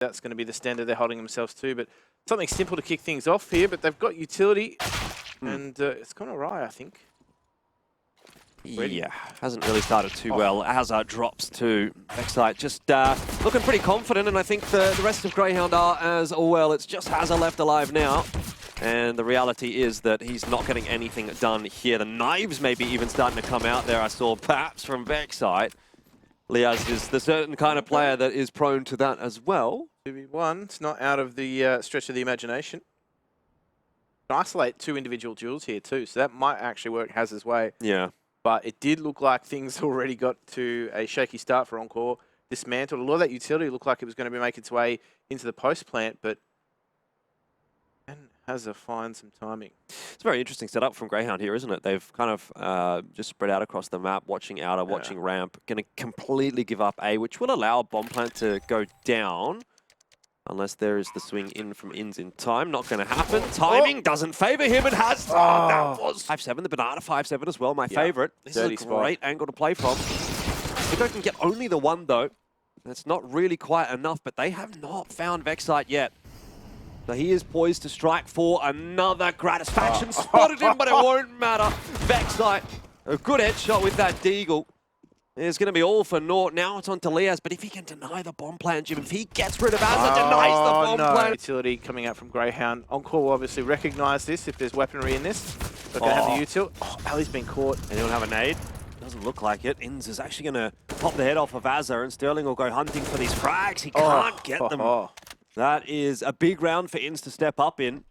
That's going to be the standard they're holding themselves to. But something simple to kick things off here. But they've got utility, and it's gone awry, I think. Ready? Yeah, hasn't really started too well. Hazard drops to Vexite, just looking pretty confident, and I think the rest of Grayhound are as well. It's just Hazard left alive now, and the reality is that he's not getting anything done here. The knives maybe even starting to come out there. I saw perhaps from Vexite. Liaz is the certain kind of player that is prone to that as well. 2v1, it's not out of the stretch of the imagination. Isolate 2 individual duels here too, so that might actually work Hazard's way. Yeah. But it did look like things already got to a shaky start for Encore. Dismantled. A lot of that utility looked like it was going to be making its way into the post plant, but Hazard find some timing. It's a very interesting setup from Grayhound here, isn't it? They've kind of just spread out across the map, watching outer, watching ramp, going to completely give up A, which will allow a bomb plant to go down. Unless there is the swing in from Ins in time. Not going to happen. Timing doesn't favour him. It has. That was 5-7. The Banana 5-7 as well. My favourite. This is a great angle to play from. Créditos can get only the 1 though. That's not really quite enough, but they have not found Vexite yet. So he is poised to strike for another Gratisfaction. Spotted him, but it won't matter. Vexite, a good headshot with that deagle. It's going to be all for naught. Now it's on to Liaz, but if he can deny the bomb plant, Jim, if he gets rid of Hazard, denies the bomb plant. Utility coming out from Grayhound. Encore will obviously recognise this if there's weaponry in this. They're going to have the util. Ali's been caught. Anyone have a nade? Doesn't look like it. Ins is actually going to pop the head off of Azza, and Sterling will go hunting for these frags. He can't get them. That is a big round for Ins to step up in.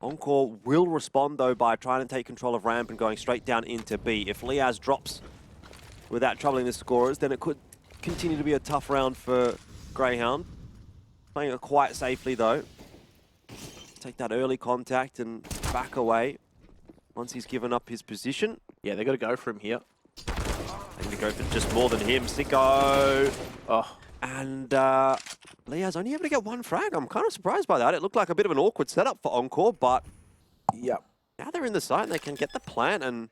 Encore will respond, though, by trying to take control of ramp and going straight down into B. If Liaz drops without troubling the scorers, then it could continue to be a tough round for Grayhound. Playing it quite safely, though. Take that early contact and back away once he's given up his position. Yeah, they've got to go for him here. They're going to go for just more than him. Sicko. And Liaz only able to get 1 frag. I'm kind of surprised by that. It looked like a bit of an awkward setup for Encore, but now they're in the site and they can get the plant, and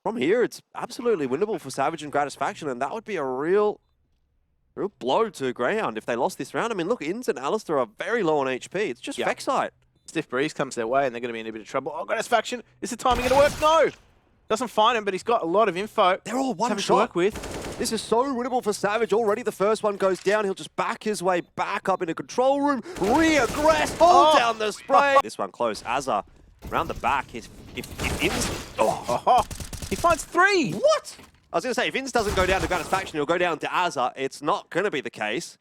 from here, it's absolutely winnable for Savage and Gratisfaction, and that would be a real blow to Grayhound if they lost this round. I mean, look, Ins and Alistair are very low on HP. It's just Vexite. Stiff breeze comes their way, and they're going to be in a bit of trouble. Oh, Gratisfaction, is the timing going to work? No! Doesn't find him, but he's got a lot of info. They're all one shot to work with. This is so winnable for Savage. Already the first one goes down. He'll just back his way back up into control room. Re-aggress, fall down the spray. This one close. Azza around the back. If Ins... He finds 3! What? I was going to say, if Ins doesn't go down to Gratisfaction, he'll go down to Azza. It's not going to be the case.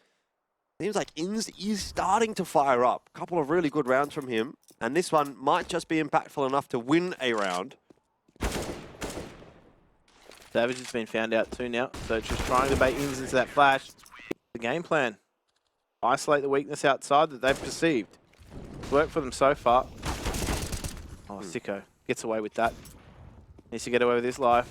Seems like Ins is starting to fire up. A couple of really good rounds from him. And this one might just be impactful enough to win a round. Savage has been found out too now. So just trying to bait Ins into that flash. The game plan. Isolate the weakness outside that they've perceived. It's worked for them so far. Oh, Sicko gets away with that. Needs to get away with his life.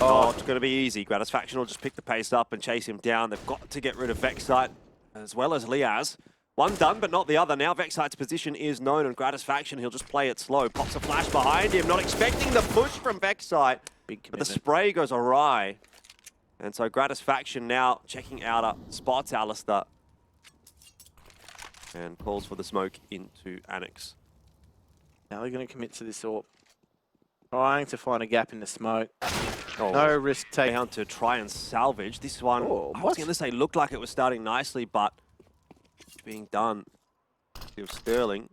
Oh, it's going to be easy. Gratisfaction will just pick the pace up and chase him down. They've got to get rid of Vexite as well as Liaz. One done, but not the other. Now Vexite's position is known, and Gratisfaction, he'll just play it slow. Pops a flash behind him, not expecting the push from Vexite. But the spray goes awry. And so Gratisfaction now checking out spots Alistair. And calls for the smoke into Annex. Now they're going to commit to this AWP. Trying to find a gap in the smoke. No risk taken. Down to try and salvage. This one, I was going to say, looked like it was starting nicely, but being done with Sterling.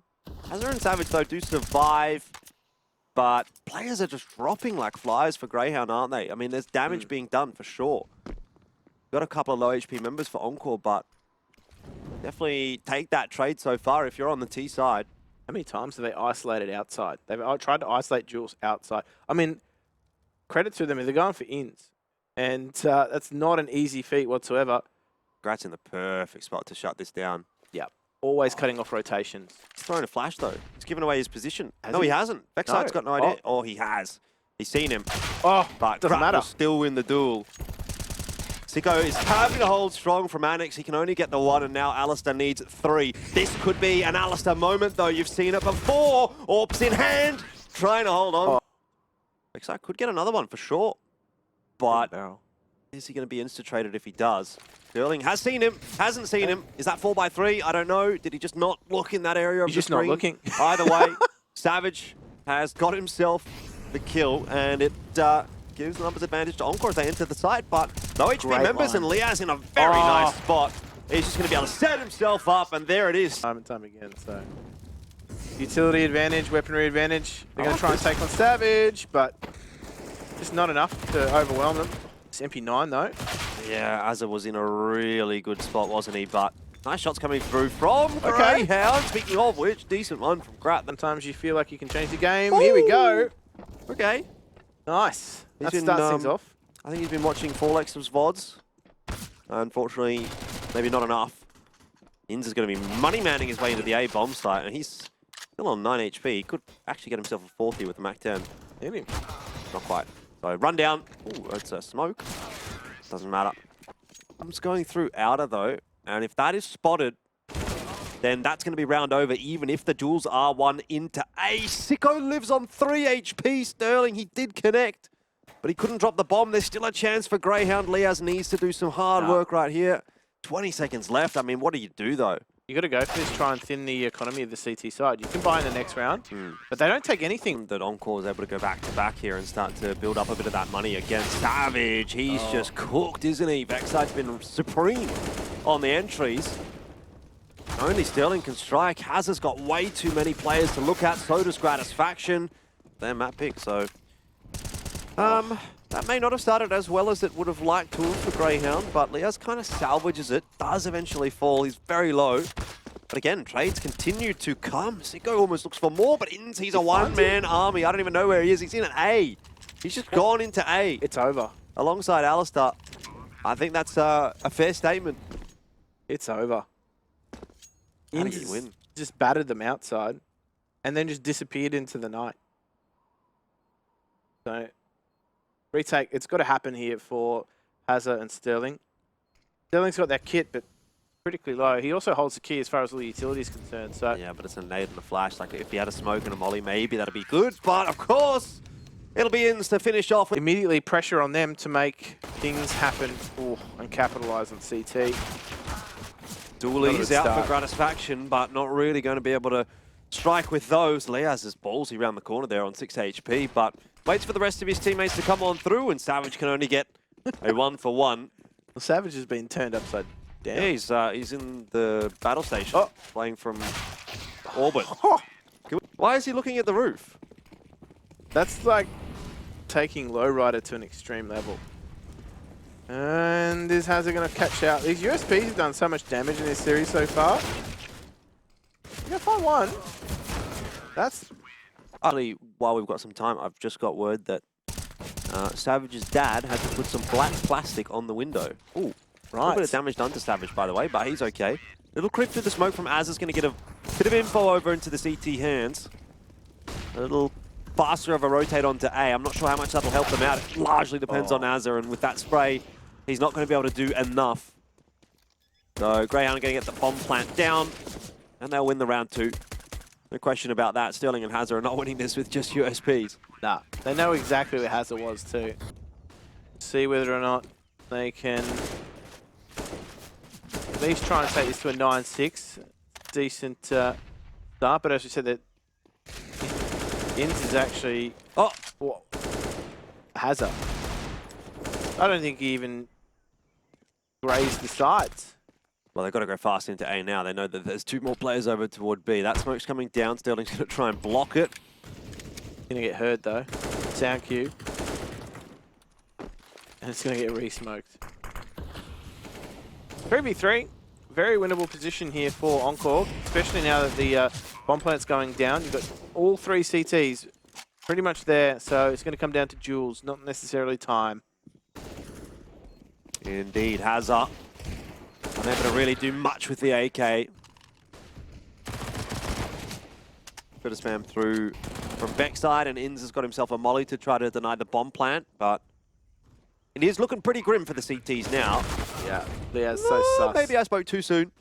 Hazard and Savage, though, do survive, but players are just dropping like flies for Grayhound, aren't they? I mean, there's damage being done for sure. Got a couple of low HP members for Encore, but definitely take that trade so far if you're on the T side. How many times have they isolated outside? They've tried to isolate duels outside. I mean, credit to them if they're going for Ins. And that's not an easy feat whatsoever. Grat's in the perfect spot to shut this down. Yeah, always cutting off rotations. He's thrown a flash, though. He's given away his position. No, he hasn't. Vexite's got no idea. Oh, he has. He's seen him. But doesn't matter. Will still win the duel. Sicko is having to hold strong from Annex. He can only get the 1, and now Alistair needs 3. This could be an Alistair moment, though. You've seen it before. Orbs in hand, trying to hold on. Vexite could get another one for sure. But is he going to be insta-traded if he does? Sterling has seen him, hasn't seen him. Is that 4x3? I don't know. Did he just not look in that area of He's the just not screen? looking. Either way, Savage has got himself the kill, and it gives the numbers advantage to Encore as they enter the site. But no HP Great members, line. and Liaz in a very nice spot. He's just going to be able to set himself up, and there it is. Time and time again, so. Utility advantage, weaponry advantage. They're going to try and take on Savage, but just not enough to overwhelm them. It's MP9 though. Yeah, Azza was in a really good spot, wasn't he? But nice shots coming through from Grayhound. Speaking of which, decent one from Grat. Sometimes you feel like you can change the game. Ooh. Here we go. Okay. Nice. That Been, starts things off. I think he's been watching Forlex's VODs. Unfortunately, maybe not enough. Inz is going to be money manning his way into the A bomb site, and he's still on 9 HP. He could actually get himself a 4th here with the Mac 10. Hit him. Not quite. So run down. Ooh, it's a smoke. Doesn't matter. I'm just going through outer though, and if that is spotted, then that's going to be round over, even if the duels are won into A. Sicko lives on 3 HP. Sterling, he did connect, but he couldn't drop the bomb. There's still a chance for Grayhound. Liaz needs to do some hard work right here. 20 seconds left. I mean, what do you do though? You got to go for this, try and thin the economy of the CT side. You can buy in the next round, but they don't take anything. That Encore is able to go back to back here and start to build up a bit of that money against Savage. He's just cooked, isn't he? Backside's been supreme on the entries. Only Sterling can strike. Hazard's got way too many players to look at. So does Gratisfaction. They're map pick, so that may not have started as well as it would have liked to for Grayhound, but Liaz kind of salvages it, does eventually fall. He's very low. But again, trades continue to come. Sicko almost looks for more, but he's a one-man army. I don't even know where he is. He's in an A. He's just gone into A. It's over. Alongside Alistair. I think that's a fair statement. It's over. How did he win? Just battered them outside and then just disappeared into the night. So, retake, it's got to happen here for Hazza and Sterling. Sterling's got that kit, but critically low. He also holds the key as far as all the utility is concerned. So yeah, but it's a nade and a flash. Like if he had a smoke and a molly, maybe that'd be good. But of course, it'll be Inz to finish off. Immediately pressure on them to make things happen and capitalize on CT. Dooley's out for Gratisfaction, but not really going to be able to strike with those. Liaz is ballsy around the corner there on 6 HP, but waits for the rest of his teammates to come on through, and Savage can only get a 1-for-1. Well, Savage has been turned upside down. Yeah, he's in the battle station, playing from orbit. Why is he looking at the roof? That's like taking Lowrider to an extreme level. And is Hazard going to catch out? These USPs have done so much damage in this series so far. You got 5-1. That's... Actually, while we've got some time, I've just got word that Savage's dad had to put some black plastic on the window. Ooh, right. A little bit of damage done to Savage, by the way, but he's okay. Little creep through the smoke from Az is going to get a bit of info over into the CT hands. A little faster of a rotate onto A. I'm not sure how much that'll help them out. It largely depends on Azza, and with that spray, he's not going to be able to do enough. So Grayhound are going to get the bomb plant down, and they'll win the round 2. No question about that. Sterling and Hazard are not winning this with just USPs. Nah, they know exactly where Hazard was too. See whether or not they can at least try and take this to a 9-6. Decent start, but as we said, that Inz is actually Hazard. I don't think he even grazed the sides. Well, they've got to go fast into A now. They know that there's 2 more players over toward B. That smoke's coming down. Sterling's going to try and block it. Going to get heard, though. Sound cue. And it's going to get re-smoked. 3v3. Very winnable position here for Encore, especially now that the bomb plant's going down. You've got all 3 CTs pretty much there, so it's going to come down to duels, not necessarily time. Indeed, Hazard. Unable to really do much with the AK. Bit of spam through from backside, and Inz has got himself a molly to try to deny the bomb plant, but it is looking pretty grim for the CTs now. Yeah, Liaz so sus. Maybe I spoke too soon.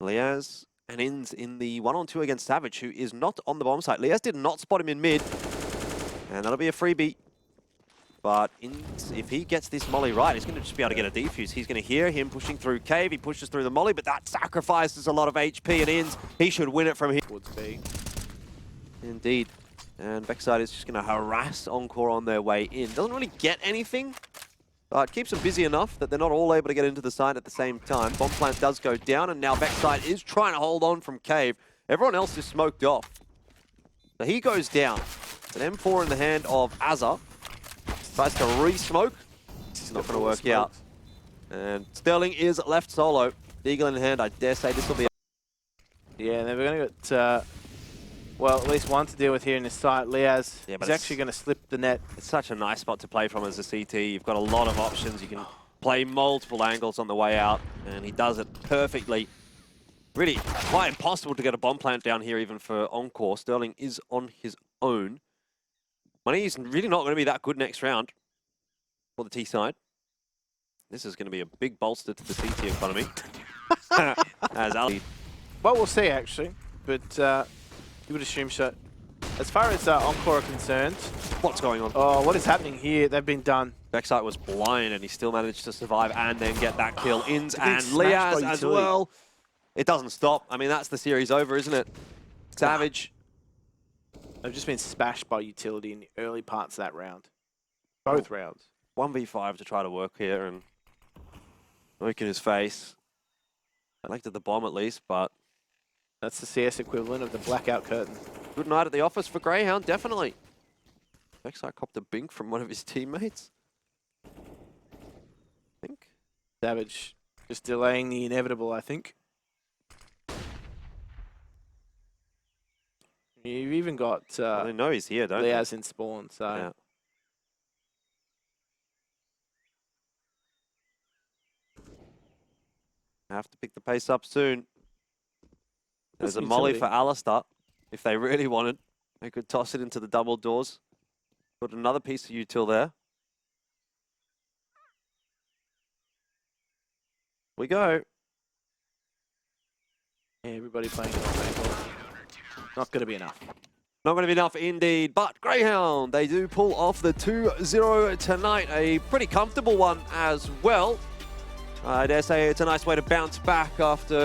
Liaz and Inz in the 1-on-2 against Savage, who is not on the bomb site. Liaz did not spot him in mid, and that'll be a freebie But if he gets this molly right, he's going to just be able to get a defuse. He's going to hear him pushing through cave. He pushes through the molly, but that sacrifices a lot of HP and ins. He should win it from here. Would be. Indeed. And Backside is just going to harass Encore on their way in. Doesn't really get anything, but keeps them busy enough that they're not all able to get into the site at the same time. Bomb plant does go down, and now Backside is trying to hold on from cave. Everyone else is smoked off. So he goes down. It's an M4 in the hand of Azza. Tries to re-smoke. It's not going to work out. And Sterling is left solo. Eagle in hand. I dare say this will be... Yeah, and they're going to get, well, at least one to deal with here in this site. Liaz is actually going to slip the net. It's such a nice spot to play from as a CT. You've got a lot of options. You can play multiple angles on the way out, and he does it perfectly. Really quite impossible to get a bomb plant down here even for Encore. Sterling is on his own. Money is really not going to be that good next round for the T side. This is going to be a big bolster to the CT economy. As Ali. Well, we'll see actually, but you would assume so. As far as Encore are concerned, What's going on? oh, what is happening here? They've been done. Backside was blind and he still managed to survive and then get that kill. Ins and smashed Liaz by as utility. well. It doesn't stop. I mean, that's the series over, isn't it? Savage. They've just been smashed by utility in the early parts of that round. Both rounds. 1v5 to try to work here and look at his face. I liked the bomb at least, but That's the CS equivalent of the blackout curtain. good night at the office for Grayhound, definitely. Backside copped a bink from one of his teammates. I think. Savage just delaying the inevitable, I think. You've even got They know he's here, don't they? Liaz in spawn, so... Yeah. Have to pick the pace up soon. There's a molly for Alistair. If they really wanted, they could toss it into the double doors. Put another piece of util there. We go. Yeah, everybody playing it on angle. Not going to be enough. Not going to be enough indeed, but Grayhound, they do pull off the 2-0 tonight. A pretty comfortable one as well. I dare say it's a nice way to bounce back after